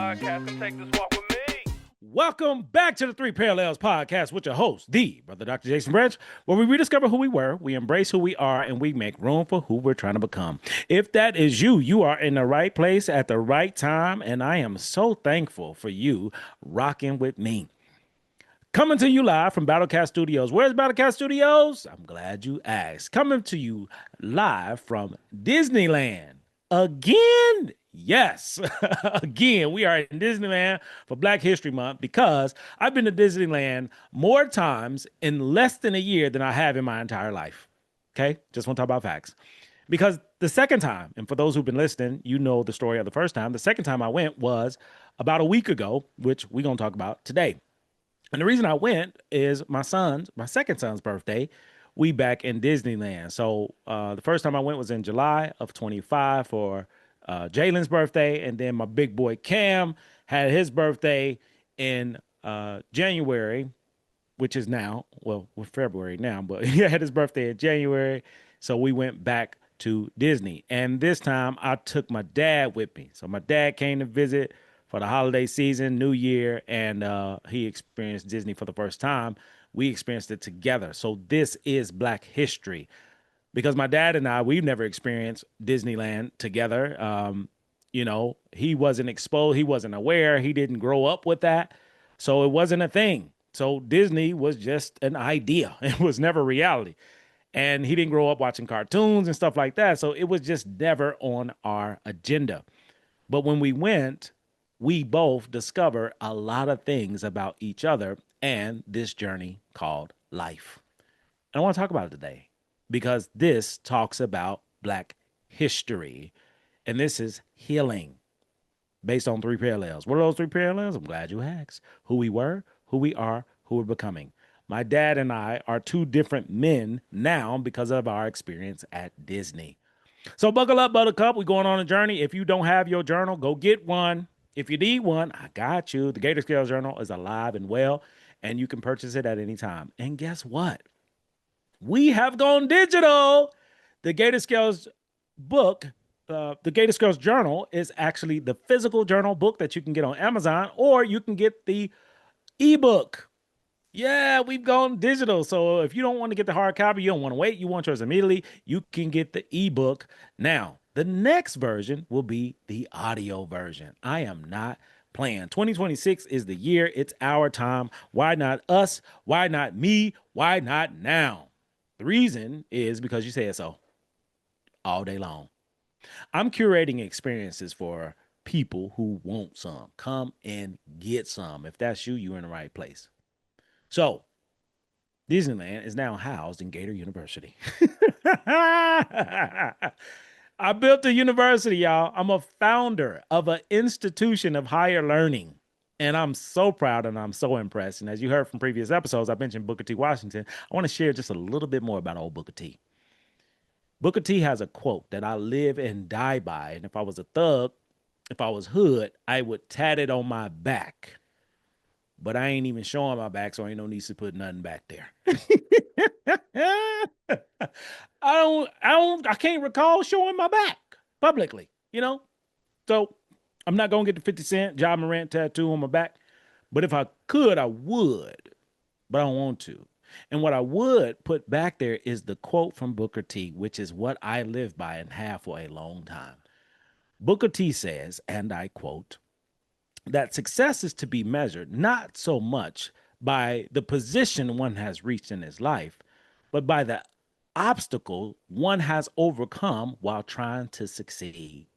podcast. Come take this walk with me. Welcome back to the Three Parallels podcast with your host, the Brother Dr. Jason Branch, where we rediscover who we were, we embrace who we are, and we make room for who we're trying to become. If that is you, you are in the right place at the right time, and I am so thankful for you rocking with me. Coming to you live from Battlecast Studios. Where's Battlecast Studios? I'm glad you asked. Coming to you live from Disneyland. Again? Yes. Again, we are in Disneyland for Black History Month because I've been to Disneyland more times in less than a year than I have in my entire life. Okay? Just want to talk about facts. Because the second time, and for those who've been listening, you know the story of the first time. The second time I went was about a week ago, which we're going to talk about today. And the reason I went is my second son's birthday. We back in Disneyland. So the first time I went was in July of 25 for Jalen's birthday. And then my big boy Cam had his birthday in January, which is now, well, we're February now, but he had his birthday in January. So we went back to Disney. And this time I took my dad with me. So my dad came to visit for the holiday season, New Year, and he experienced Disney for the first time. We experienced it together. So this is Black history because my dad and I, we've never experienced Disneyland together. He wasn't exposed. He wasn't aware. He didn't grow up with that. So it wasn't a thing. So Disney was just an idea. It was never reality. And he didn't grow up watching cartoons and stuff like that. So it was just never on our agenda. But when we went, we both discovered a lot of things about each other and this journey called life. And I want to talk about it today because this talks about Black history. And this is healing based on three parallels. What are those three parallels? I'm glad you asked. Who we were, who we are, who we're becoming. My dad and I are two different men now because of our experience at Disney. So buckle up, Buttercup. We're going on a journey. If you don't have your journal, go get one. If you need one, I got you. The Gator Scales Journal is alive and well, and you can purchase it at any time. And guess what? We have gone digital. The Gator Scales book, the Gator Scales Journal is actually the physical journal book that you can get on Amazon, or you can get the ebook. Yeah, we've gone digital. So if you don't want to get the hard copy, you don't want to wait, you want yours immediately, you can get the ebook now. The next version will be the audio version. I am not playing. 2026 is the year. It's our time. Why not us? Why not me? Why not now? The reason is because you said so all day long. I'm curating experiences for people who want some. Come and get some. If that's you, you're in the right place. So Disneyland is now housed in Gator University. I built a university, y'all. I'm a founder of an institution of higher learning. And I'm so proud and I'm so impressed. And as you heard from previous episodes, I mentioned Booker T. Washington. I want to share just a little bit more about old Booker T. Booker T has a quote that I live and die by. And if I was a thug, if I was hood, I would tat it on my back. But I ain't even showing my back, so ain't no need to put nothing back there. I can't recall showing my back publicly, So I'm not gonna get the 50 Cent John Morant tattoo on my back. But if I could, I would. But I don't want to. And what I would put back there is the quote from Booker T, which is what I live by and have for a long time. Booker T says, and I quote, that success is to be measured not so much by the position one has reached in his life, but by the obstacle one has overcome while trying to succeed.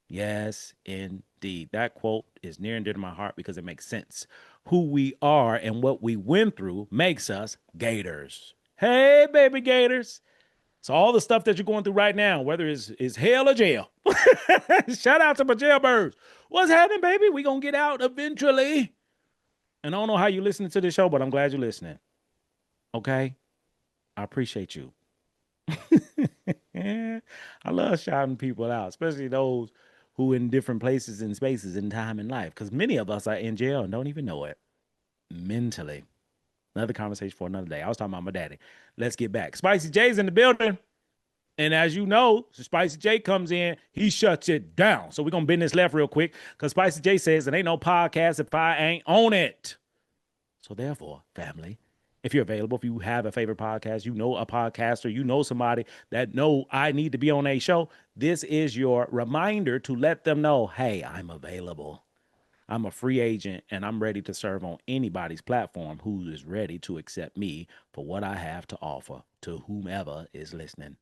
Yes, indeed. That quote is near and dear to my heart because it makes sense. Who we are and what we went through makes us Gators. Hey, baby Gators. So all the stuff that you're going through right now, whether it's hell or jail, shout out to my jailbirds. What's happening, baby? We gonna get out eventually. And I don't know how you listening to this show, but I'm glad you're listening. Okay? I appreciate you. I love shouting people out, especially those who in different places and spaces in time and life, because many of us are in jail and don't even know it mentally. Another conversation for another day. I was talking about my daddy. Let's get back. Spicy J's in the building. And as you know, Spicy J comes in, he shuts it down. So we're gonna bend this left real quick because Spicy J says it ain't no podcast if I ain't on it. So therefore, family, if you're available, if you have a favorite podcast, you know a podcaster, you know somebody that know I need to be on a show, this is your reminder to let them know, hey, I'm available. I'm a free agent and I'm ready to serve on anybody's platform who is ready to accept me for what I have to offer to whomever is listening.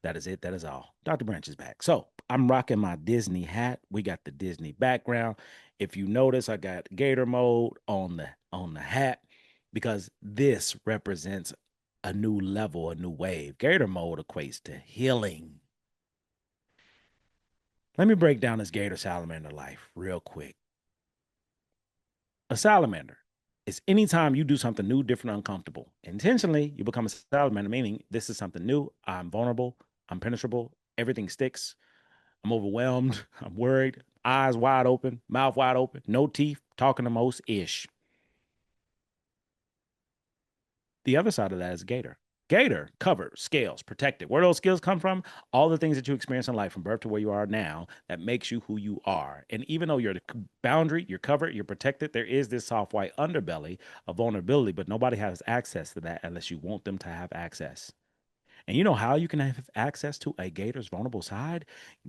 That is it. That is all. Dr. Branch is back. So I'm rocking my Disney hat. We got the Disney background. If you notice, I got Gator mode on the hat because this represents a new level, a new wave. Gator mode equates to healing. Let me break down this Gator salamander life real quick. A salamander is anytime you do something new, different, uncomfortable. Intentionally, you become a salamander, meaning this is something new. I'm vulnerable. I'm penetrable. Everything sticks. I'm overwhelmed. I'm worried. Eyes wide open, mouth wide open, no teeth, talking the most ish. The other side of that is Gator. Gator, covered, scales, protected. Where those skills come from? All the things that you experience in life from birth to where you are now that makes you who you are. And even though you're the boundary, you're covered, you're protected, there is this soft white underbelly of vulnerability, but nobody has access to that unless you want them to have access. And you know how you can have access to a gator's vulnerable side?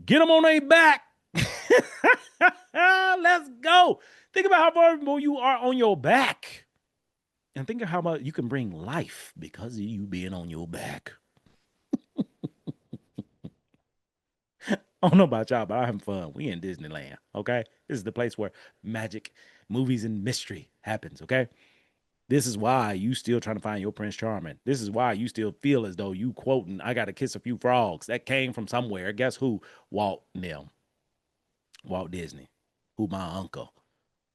Get them on their back. Let's go. Think about how vulnerable you are on your back. And think of how much you can bring life because of you being on your back. I don't know about y'all, but I'm having fun. We in Disneyland, okay? This is the place where magic, movies, and mystery happens, okay? This is why you still trying to find your Prince Charming. This is why you still feel as though you quoting, I got to kiss a few frogs. That came from somewhere. Guess who? Walt Disney, who my uncle,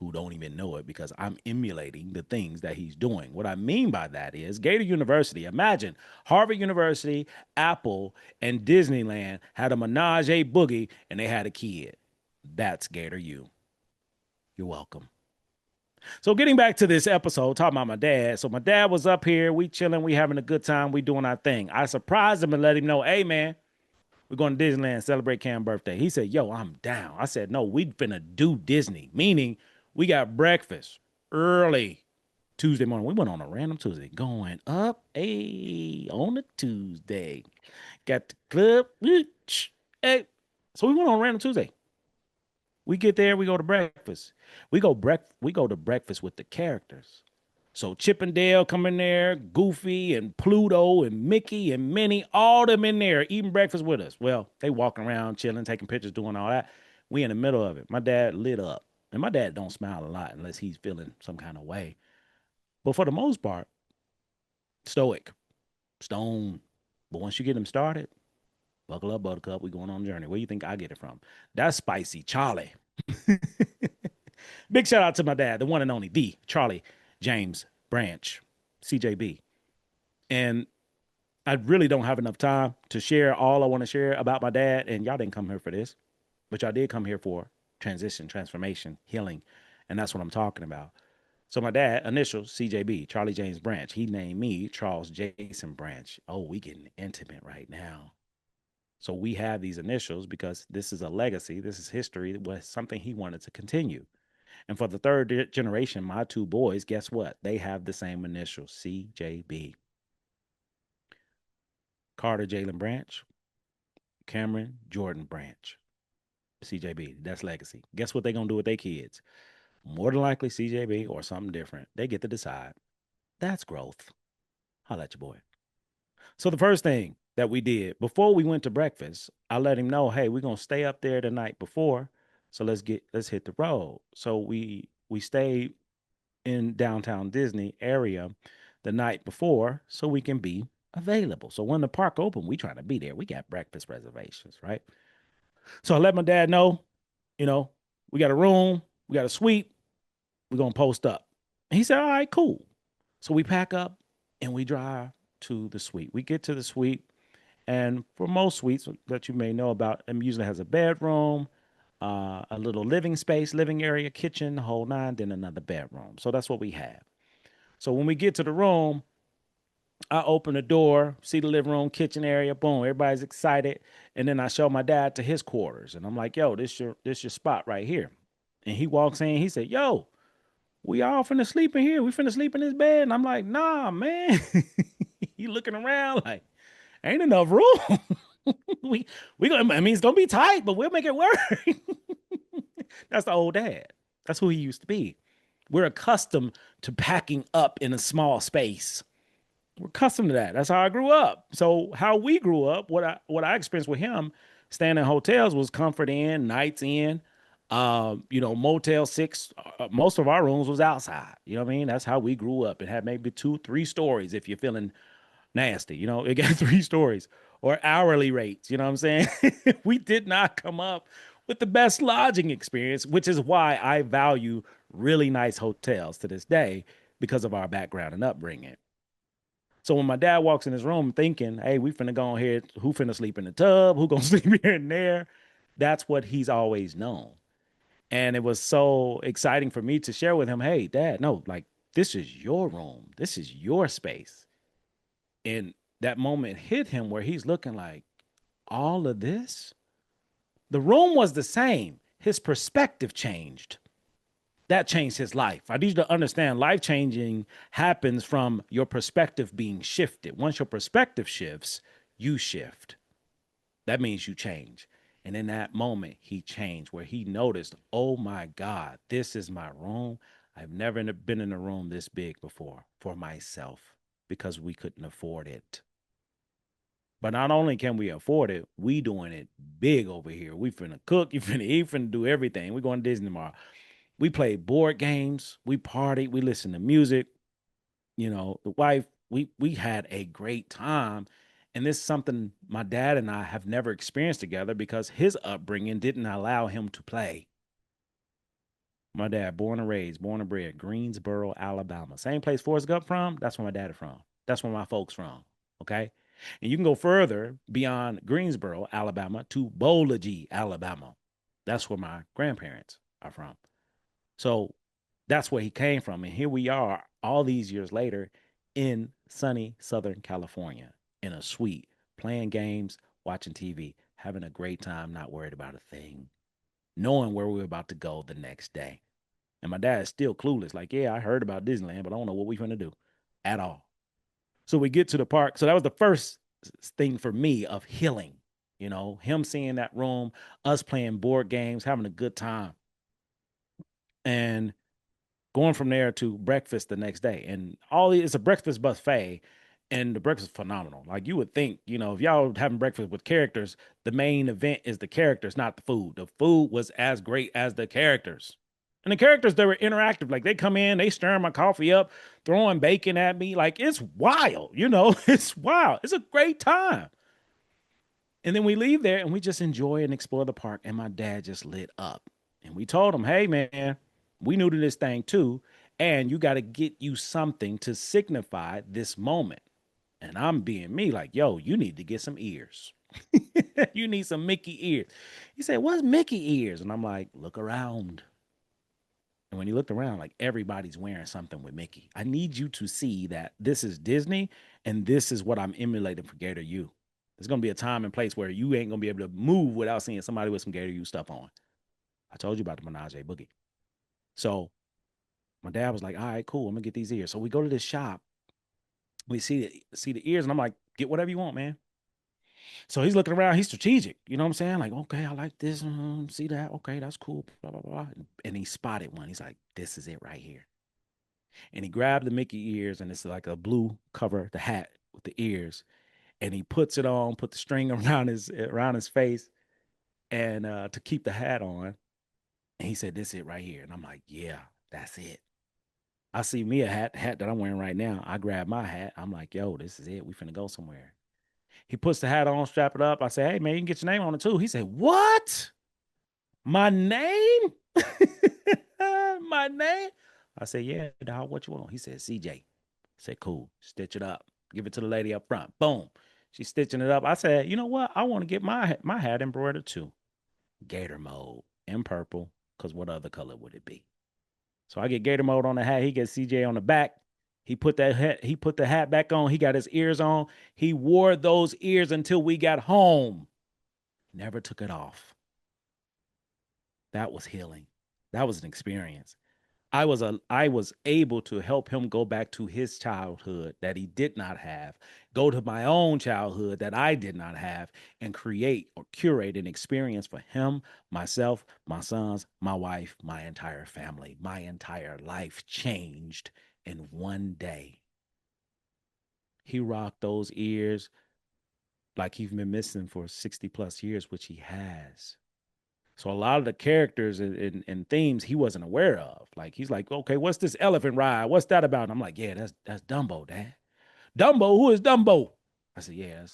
who don't even know it because I'm emulating the things that he's doing. What I mean by that is Gator University. Imagine Harvard University, Apple, and Disneyland had a menage a boogie and they had a kid. That's Gator U. You're welcome. So getting back to this episode, talking about my dad. So my dad was up here, we chilling, we having a good time, we doing our thing. I surprised him and let him know, hey man, we're going to Disneyland, celebrate Cam's birthday. He said, yo, I'm down. I said, no, we finna do Disney, meaning we got breakfast early Tuesday morning. We went on a random Tuesday, going up, hey, on a Tuesday. Got the club, hey. So we went on a random Tuesday. We get there, we go to breakfast. We go to breakfast with the characters. So Chip and Dale come in there, Goofy and Pluto and Mickey and Minnie, all them in there eating breakfast with us. Well, they walking around, chilling, taking pictures, doing all that. We in the middle of it. My dad lit up. And my dad don't smile a lot unless he's feeling some kind of way. But for the most part, stoic, stone. But once you get him started, buckle up, buttercup. We going on a journey. Where you think I get it from? That's Spicy Charlie. Big shout out to my dad, the one and only, the Charlie James Branch, CJB. And I really don't have enough time to share all I want to share about my dad. And y'all didn't come here for this, but y'all did come here for transition, transformation, healing. And that's what I'm talking about. So my dad, initials CJB, Charlie James Branch. He named me Charles Jason Branch. Oh, we getting intimate right now. So we have these initials because this is a legacy. This is history. It was something he wanted to continue. And for the third generation, my two boys, guess what? They have the same initials, CJB. Carter Jalen Branch, Cameron Jordan Branch, CJB. That's legacy. Guess what they're going to do with their kids? More than likely CJB or something different. They get to decide. That's growth. Holla at your boy. So the first thing that we did before we went to breakfast, I let him know, hey, we're gonna stay up there the night before. So let's hit the road. So we stayed in downtown Disney area the night before so we can be available. So when the park opened, we trying to be there. We got breakfast reservations, right? So I let my dad know, you know, we got a room, we got a suite, we're gonna post up. And he said, all right, cool. So we pack up and we drive to the suite. We get to the suite, and for most suites that you may know about, it usually has a bedroom, a little living space, living area, kitchen, the whole nine, then another bedroom. So that's what we have. So when we get to the room, I open the door, see the living room, kitchen area, boom, everybody's excited. And then I show my dad to his quarters. And I'm like, yo, this your spot right here. And he walks in, he said, yo, we all finna sleep in here. We finna sleep in this bed. And I'm like, nah, man. He looking around like, ain't enough room. we gonna I mean it's gonna be tight, but we'll make it work. That's the old dad. That's who he used to be. We're accustomed to packing up in a small space. We're accustomed to that. That's how I grew up. So how we grew up, what I experienced with him, staying in hotels was Comfort Inn, Nights Inn, Motel Six. Most of our rooms was outside. You know what I mean? That's how we grew up. It had maybe two, 3 stories if you're feeling nasty. It got 3 stories or hourly rates. You know what I'm saying? We did not come up with the best lodging experience, which is why I value really nice hotels to this day because of our background and upbringing. So when my dad walks in his room thinking, hey, we finna go on here, who finna sleep in the tub, who gonna sleep here and there, that's what he's always known. And it was so exciting for me to share with him, hey, dad, no, like this is your room. This is your space. And that moment hit him where he's looking like, all of this? The room was the same. His perspective changed. That changed his life. I need you to understand life changing happens from your perspective being shifted. Once your perspective shifts, you shift. That means you change. And in that moment, he changed where he noticed, oh my God, this is my room. I've never been in a room this big before for myself because we couldn't afford it. But not only can we afford it, we doing it big over here. We finna cook, you finna eat, finna do everything. We going to Disney tomorrow. We played board games, we partied, we listened to music. The wife, we had a great time. And this is something my dad and I have never experienced together because his upbringing didn't allow him to play. My dad, born and raised, born and bred, Greensboro, Alabama. Same place Forrest Gump from. That's where my dad is from. That's where my folks from. Okay. And you can go further beyond Greensboro, Alabama to Bowlagee, Alabama. That's where my grandparents are from. So that's where he came from. And here we are all these years later in sunny Southern California in a suite, playing games, watching TV, having a great time, not worried about a thing, knowing where we were about to go the next day. And my dad is still clueless. Like, yeah, I heard about Disneyland, but I don't know what we're going to do at all. So we get to the park. So that was the first thing for me of healing, him seeing that room, us playing board games, having a good time. And going from there to breakfast the next day. And it's a breakfast buffet. And the breakfast is phenomenal. Like you would think, if y'all having breakfast with characters, the main event is the characters, not the food. The food was as great as the characters. And the characters, they were interactive. Like they come in, they stirring my coffee up, throwing bacon at me. Like it's wild, it's wild. It's a great time. And then we leave there and we just enjoy and explore the park. And my dad just lit up. And we told him, hey, man, we new to this thing too. And you got to get you something to signify this moment. And I'm being me like, yo, you need to get some ears. You need some Mickey ears. He said, what's Mickey ears? And I'm like, look around. And when he looked around, like everybody's wearing something with Mickey. I need you to see that this is Disney and this is what I'm emulating for Gator U. There's going to be a time and place where you ain't going to be able to move without seeing somebody with some Gator U stuff on. I told you about the Menage Boogie. So my dad was like, all right, cool. I'm going to get these ears. So we go to this shop. We see the ears, and I'm like, get whatever you want, man. So he's looking around. He's strategic. You know what I'm saying? Like, okay, I like this. See that? Okay, that's cool. Blah, blah, blah. And he spotted one. He's like, this is it right here. And he grabbed the Mickey ears, and it's like a blue cover, the hat with the ears. And he puts it on, put the string around his face, and to keep the hat on. And he said, this is it right here. And I'm like, yeah, that's it. I see me a hat that I'm wearing right now. I grab my hat. I'm like, yo, this is it. We finna go somewhere. He puts the hat on, strap it up. I say, hey, man, you can get your name on it too. He said, what? My name? My name? I said, yeah, dog, what you want? He said, CJ. I said, cool. Stitch it up. Give it to the lady up front. Boom. She's stitching it up. I said, you know what? I want to get my hat embroidered too. Gator mode in purple, because what other color would it be? So I get Gator mode on the hat. He gets CJ on the back. He put the hat back on. He got his ears on. He wore those ears until we got home. Never took it off. That was healing. That was an experience. I was able to help him go back to his childhood that he did not have, go to my own childhood that I did not have, and create or curate an experience for him, myself, my sons, my wife, my entire family. My entire life changed in one day. He rocked those ears like he's been missing for 60 plus years, which he has. So a lot of the characters and themes he wasn't aware of. Like he's like, okay, what's this elephant ride? What's that about? And I'm like, yeah, that's Dumbo, Dad. Dumbo, who is Dumbo? I said, yeah,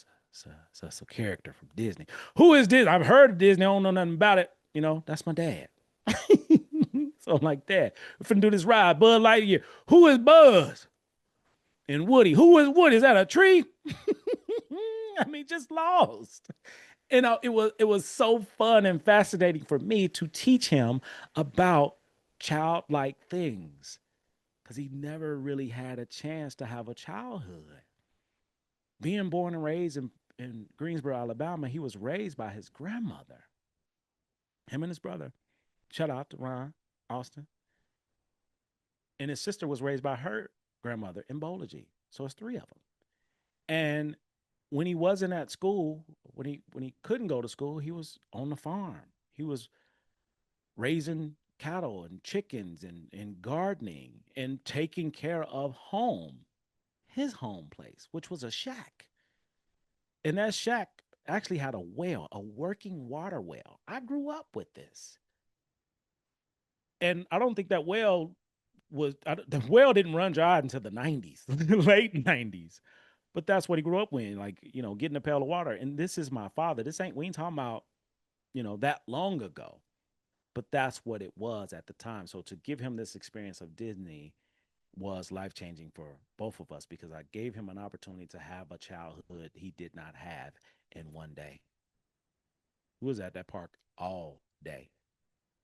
that's a character from Disney. Who is this? I've heard of Disney. I don't know nothing about it. That's my dad. So I'm like, Dad, we're finna do this ride. Buzz Lightyear. Who is Buzz? And Woody. Who is Woody? Is that a tree? I mean, just lost. It was so fun and fascinating for me to teach him about childlike things because he never really had a chance to have a childhood. Being born and raised in Greensboro, Alabama, he was raised by his grandmother, him and his brother. Shout out to Ron Austin. And his sister was raised by her grandmother in Bolagie. So it's three of them. And when he wasn't at school, when he couldn't go to school, he was on the farm. He was raising cattle and chickens and gardening and taking care of home, his home place, which was a shack. And that shack actually had a well, a working water well. I grew up with this. And I don't think that well the well didn't run dry until the 90s, late 90s. But that's what he grew up with, like, getting a pail of water. And this is my father. We ain't talking about, that long ago. But that's what it was at the time. So to give him this experience of Disney was life changing for both of us because I gave him an opportunity to have a childhood he did not have in one day. He was at that park all day.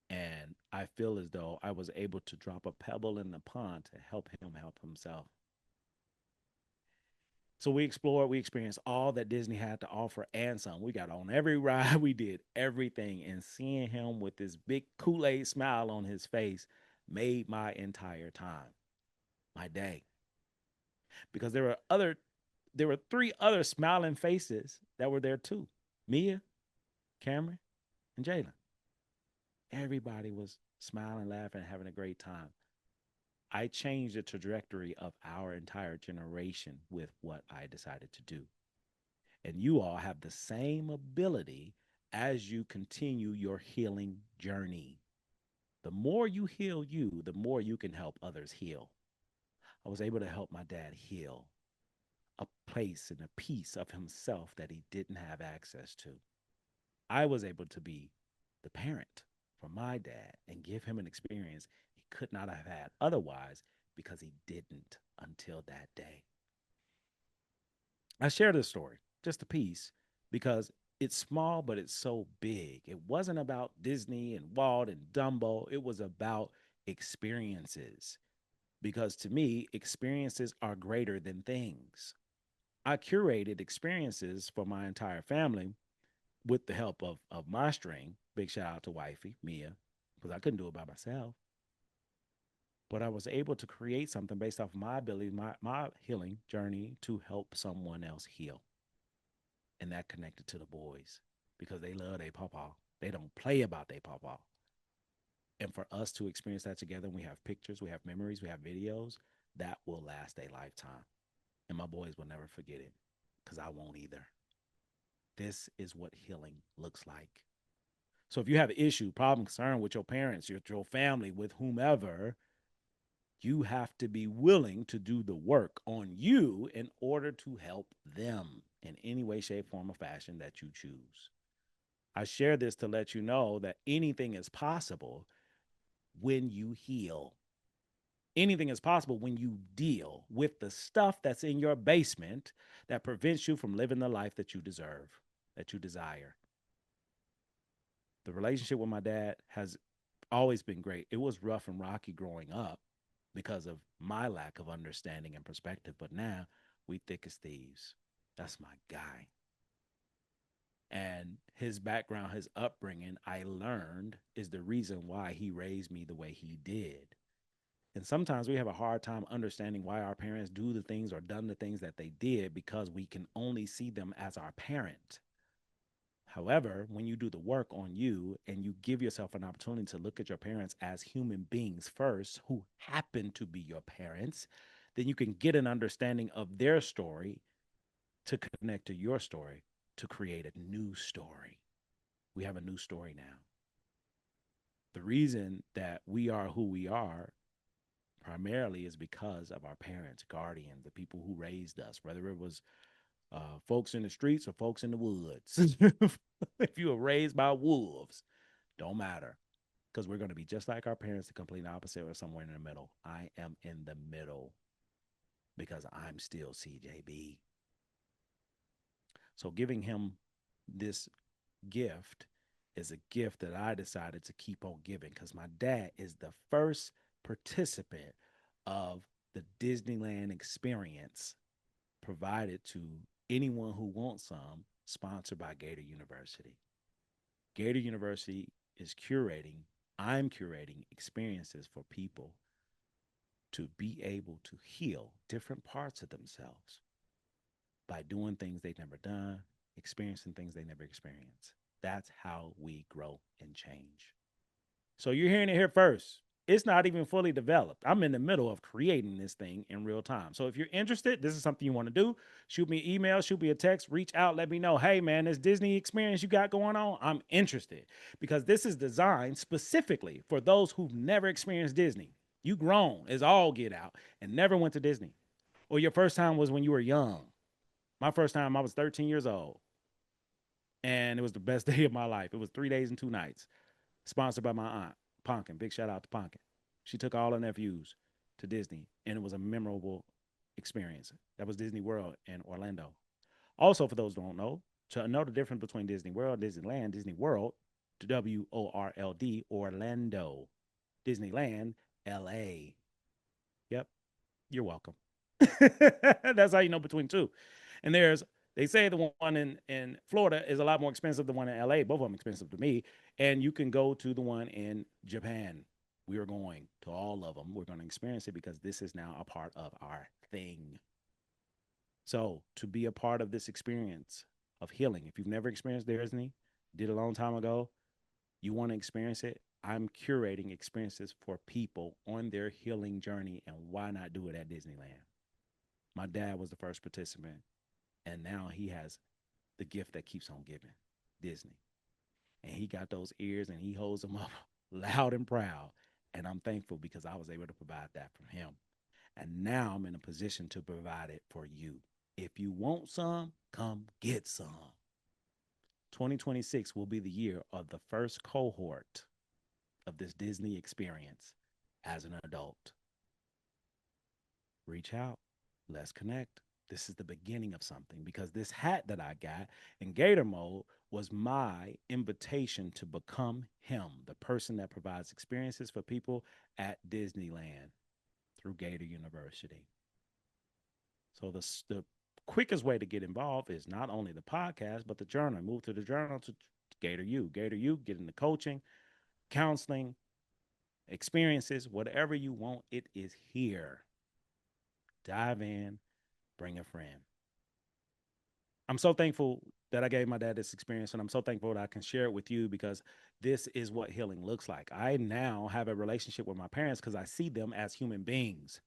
And I feel as though I was able to drop a pebble in the pond to help him help himself. So we explored, we experienced all that Disney had to offer and some. We got on every ride, we did everything. And seeing him with this big Kool-Aid smile on his face made my entire time, my day. Because there were three other smiling faces that were there too. Mia, Cameron, and Jalen. Everybody was smiling, laughing, having a great time. I changed the trajectory of our entire generation with what I decided to do. And you all have the same ability as you continue your healing journey. The more you heal you, the more you can help others heal. I was able to help my dad heal a place and a piece of himself that he didn't have access to. I was able to be the parent for my dad and give him an experience he could not have had otherwise because he didn't until that day. I share this story, just a piece, because it's small, but it's so big. It wasn't about Disney and Walt and Dumbo. It was about experiences. Because to me, experiences are greater than things. I curated experiences for my entire family with the help of my string. Big shout out to wifey, Mia, because I couldn't do it by myself. But I was able to create something based off of my ability, my healing journey to help someone else heal. And that connected to the boys because they love their pawpaw. They don't play about their pawpaw. And for us to experience that together, we have pictures, we have memories, we have videos, that will last a lifetime. And my boys will never forget it because I won't either. This is what healing looks like. So if you have an issue, problem, concern with your parents, your family, with whomever, you have to be willing to do the work on you in order to help them in any way, shape, form, or fashion that you choose. I share this to let you know that anything is possible when you heal. Anything is possible when you deal with the stuff that's in your basement that prevents you from living the life that you deserve, that you desire. The relationship with my dad has always been great. It was rough and rocky growing up because of my lack of understanding and perspective. But now we thick as thieves. That's my guy. And his background, his upbringing, I learned is the reason why he raised me the way he did. And sometimes we have a hard time understanding why our parents do the things or done the things that they did because we can only see them as our parent. However, when you do the work on you and you give yourself an opportunity to look at your parents as human beings first, who happen to be your parents, then you can get an understanding of their story to connect to your story to create a new story. We have a new story now. The reason that we are who we are primarily is because of our parents, guardians, the people who raised us, whether it was folks in the streets or folks in the woods. If you were raised by wolves, don't matter because we're going to be just like our parents, the complete opposite or somewhere in the middle. I am in the middle because I'm still CJB. So giving him this gift is a gift that I decided to keep on giving because my dad is the first participant of the Disneyland experience provided to anyone who wants some, sponsored by Gator University. Gator University is curating, I'm curating experiences for people to be able to heal different parts of themselves by doing things they've never done, experiencing things they never experienced. That's how we grow and change. So you're hearing it here first. It's not even fully developed. I'm in the middle of creating this thing in real time. So if you're interested, this is something you want to do, shoot me an email, shoot me a text, reach out, let me know, hey man, this Disney experience you got going on, I'm interested because this is designed specifically for those who've never experienced Disney. You grown as all get out and never went to Disney. Or your first time was when you were young. My first time, I was 13 years old. And it was the best day of my life. It was 3 days and 2 nights, sponsored by my aunt, Pumpkin. Big shout out to Pumpkin. She took all her nephews to Disney, and it was a memorable experience. That was Disney World in Orlando. Also, for those who don't know, to know the difference between Disney World, Disneyland, Disney World, WORLD, Orlando, Disneyland, LA. Yep, you're welcome. That's how you know between two. And they say the one in Florida is a lot more expensive than the one in LA. Both of them expensive to me. And you can go to the one in Japan. We are going to all of them. We're going to experience it because this is now a part of our thing. So to be a part of this experience of healing, if you've never experienced Disney, did a long time ago, you want to experience it, I'm curating experiences for people on their healing journey. And why not do it at Disneyland? My dad was the first participant, and now he has the gift that keeps on giving, Disney. And he got those ears and he holds them up loud and proud. And I'm thankful because I was able to provide that for him. And now I'm in a position to provide it for you. If you want some, come get some. 2026 will be the year of the first cohort of this Disney experience as an adult. Reach out. Let's connect. This is the beginning of something because this hat that I got in Gator mode was my invitation to become him, the person that provides experiences for people at Disneyland through Gator University. So the quickest way to get involved is not only the podcast, but the journal. Move to the journal to Gator U. Gator U, get into coaching, counseling, experiences, whatever you want, it is here. Dive in, bring a friend. I'm so thankful that I gave my dad this experience, and I'm so thankful that I can share it with you because this is what healing looks like. I now have a relationship with my parents because I see them as human beings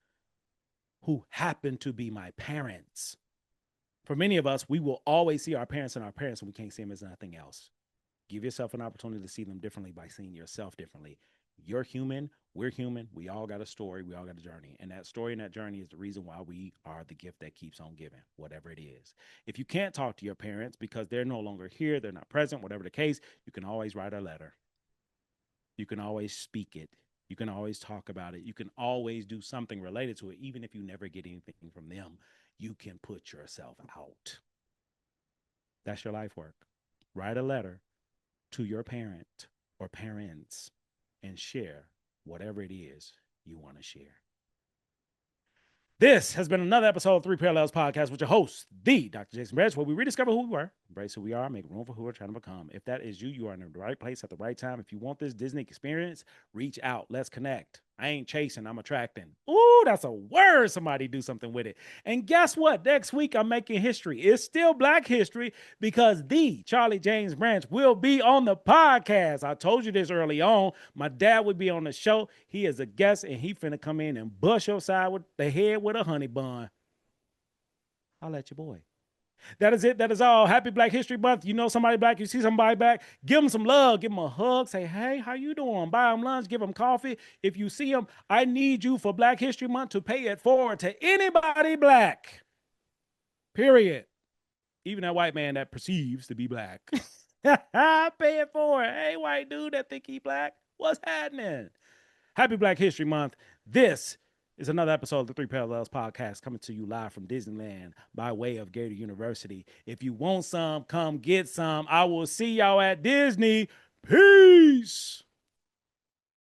who happen to be my parents. For many of us, we will always see our parents and we can't see them as nothing else. Give yourself an opportunity to see them differently by seeing yourself differently. You're human. We're human. We all got a story. We all got a journey. And that story and that journey is the reason why we are the gift that keeps on giving, whatever it is. If you can't talk to your parents because they're no longer here, they're not present, whatever the case, you can always write a letter. You can always speak it. You can always talk about it. You can always do something related to it. Even if you never get anything from them, you can put yourself out. That's your life work. Write a letter to your parent or parents and share whatever it is you want to share. This has been another episode of Three Parallels Podcast with your host, the Dr. Jason Branch, where we rediscover who we were, embrace who we are, make room for who we're trying to become. If that is you, you are in the right place at the right time. If you want this Disney experience, reach out. Let's connect. I ain't chasing, I'm attracting. Ooh, that's a word. Somebody do something with it. And guess what? Next week, I'm making history. It's still Black history because the Charlie James Branch will be on the podcast. I told you this early on. My dad would be on the show. He is a guest, and he finna come in and bust your side with the head with a honey bun. I'll let your boy. That is it. That is all. Happy Black History Month. You know somebody Black, you see somebody Black, give them some love, give them a hug, say, hey, how you doing? Buy them lunch, give them coffee. If you see them, I need you for Black History Month to pay it forward to anybody Black. Period. Even that white man that perceives to be Black. Pay it forward. Hey, white dude that think he Black, what's happening? Happy Black History Month. This is another episode of the Three Parallels Podcast coming to you live from Disneyland by way of Gator University. If you want some, come get some. I will see y'all at Disney. Peace.